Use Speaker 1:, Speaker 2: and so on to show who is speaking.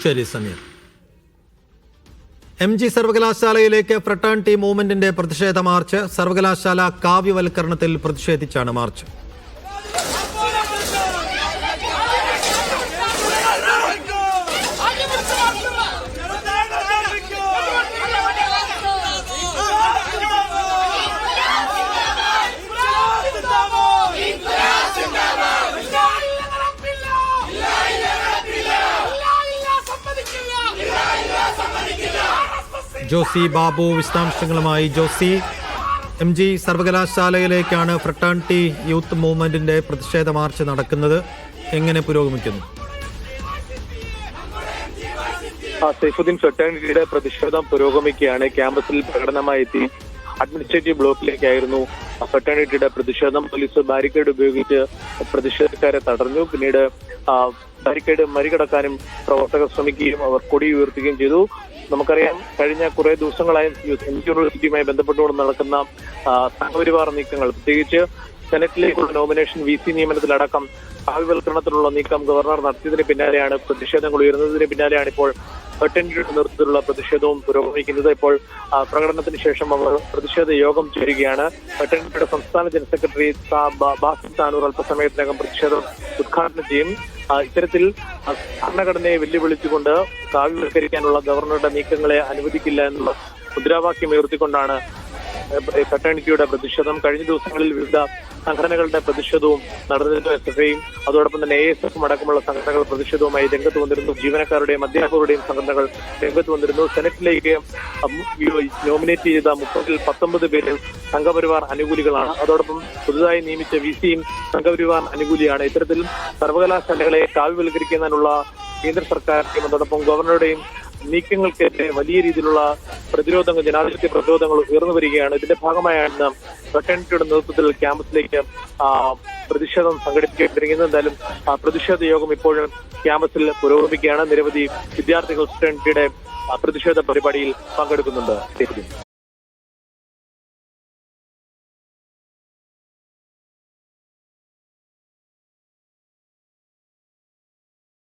Speaker 1: ശരി Sameer. MG സർവകലാശാലയിലേക്ക് fraternity മൂവ്മെന്റിന്റെ പ്രതിഷേധ March. സർവകലാശാല കാവ്യവൽക്കരണത്തിൽ പ്രതിഷേധിച്ചാണ് മാർച്ച്. ജോസി ബാബു വിശദാംശങ്ങളുമായി. ജോസി, MG സർവകലാശാലയിലേക്കാണ് ഫ്രട്ടേണിറ്റി യൂത്ത് മൂവ്മെന്റിന്റെ പ്രതിഷേധ മാർച്ച് നടക്കുന്നത്. എങ്ങനെ പുരോഗമിക്കുന്നു?
Speaker 2: സൈഫുദ്ദീൻ, ഫ്രട്ടേണിറ്റിയുടെ പ്രതിഷേധം പുരോഗമിക്കുകയാണ്. ക്യാമ്പസിൽ പ്രകടനമായി എത്തി അഡ്മിനിസ്ട്രേറ്റീവ് ബ്ലോക്കിലേക്കായിരുന്നു ഫ്രട്ടേണിറ്റിയുടെ പ്രതിഷേധം. പോലീസ് ബാരിക്കേഡ് ഉപയോഗിച്ച് പ്രതിഷേധക്കാരെ തടഞ്ഞു. പിന്നീട് ബാരിക്കേഡ് മറികടക്കാനും പ്രവർത്തകർ ശ്രമിക്കുകയും അവർ കൊടി ഉയർത്തുകയും ചെയ്തു. നമുക്കറിയാം, കഴിഞ്ഞ കുറെ ദിവസങ്ങളായി യൂണിവേഴ്സിറ്റിയുമായി ബന്ധപ്പെട്ടുകൊണ്ട് നടക്കുന്ന സംഘപരിവാർ നീക്കങ്ങൾ, പ്രത്യേകിച്ച് സെനറ്റിലേക്കുള്ള നോമിനേഷൻ, VC നിയമനത്തിലടക്കം കാവ്യവൽക്കരണത്തിലുള്ള നീക്കം ഗവർണർ നടത്തിയതിന് പിന്നാലെയാണ് പ്രതിഷേധങ്ങൾ ഉയർന്നതിന് പിന്നാലെയാണ് ഇപ്പോൾ ഫ്രട്ടേണിറ്റിയുടെ നേതൃത്വത്തിലുള്ള പ്രതിഷേധവും പുരോഗമിക്കുന്നത്. ഇപ്പോൾ പ്രകടനത്തിന് ശേഷം അവർ പ്രതിഷേധ യോഗം ചേരുകയാണ്. ഫ്രട്ടേണിറ്റിയുടെ സംസ്ഥാന ജനറൽ സെക്രട്ടറി ബാസിൽ താനൂർ അല്പസമയത്തിനകം പ്രതിഷേധം ഉദ്ഘാടനം ചെയ്യും. ഇത്തരത്തിൽ ഭരണഘടനയെ വെല്ലുവിളിച്ചുകൊണ്ട് കാവ്യവൽക്കരിക്കാനുള്ള ഗവർണറുടെ നീക്കങ്ങളെ അനുവദിക്കില്ല എന്നുള്ള മുദ്രാവാക്യം ഉയർത്തിക്കൊണ്ടാണ് ഫ്രട്ടേണിറ്റിയുടെ പ്രതിഷേധം. കഴിഞ്ഞ ദിവസങ്ങളിൽ വിവിധ സംഘടനകളുടെ പ്രതിഷേധവും നടന്നിരുന്നു. SFIയും അതോടൊപ്പം തന്നെ ASF അടക്കമുള്ള സംഘടനകൾ പ്രതിഷേധവുമായി രംഗത്ത് വന്നിരുന്നു. ജീവനക്കാരുടെയും അധ്യാപകരുടെയും സംഘടനകൾ രംഗത്ത് വന്നിരുന്നു. സെനറ്റിലേക്ക് നോമിനേറ്റ് ചെയ്ത 30-ൽ 19 പേരിൽ സംഘപരിവാർ അനുകൂലികളാണ്. അതോടൊപ്പം പുതുതായി നിയമിച്ച VCയും സംഘപരിവാർ അനുകൂലിയാണ്. ഇത്തരത്തിൽ സർവകലാശാലകളെ കാവ്യവൽക്കരിക്കുന്നതിനുള്ള കേന്ദ്ര സർക്കാരിന്റെയും അതോടൊപ്പം ഗവർണറുടെയും നീക്കങ്ങൾക്കെതിരെ വലിയ രീതിയിലുള്ള പ്രതിരോധങ്ങൾ, ജനാധിപത്യ പ്രതിരോധങ്ങൾ ഉയർന്നു വരികയാണ്. ഇതിന്റെ ഭാഗമായാണ് ഫ്രട്ടേണിറ്റിയുടെ നേതൃത്വത്തിൽ ക്യാമ്പസിലേക്ക് പ്രതിഷേധം സംഘടിപ്പിക്കപ്പെട്ടിരിക്കുന്നത്. എന്തായാലും പ്രതിഷേധ യോഗം ഇപ്പോഴും ക്യാമ്പസിൽ പുരോഗമിക്കുകയാണ്. നിരവധി വിദ്യാർത്ഥികൾ ഫ്രട്ടേണിറ്റിയുടെ പ്രതിഷേധ പരിപാടിയിൽ പങ്കെടുക്കുന്നുണ്ട്.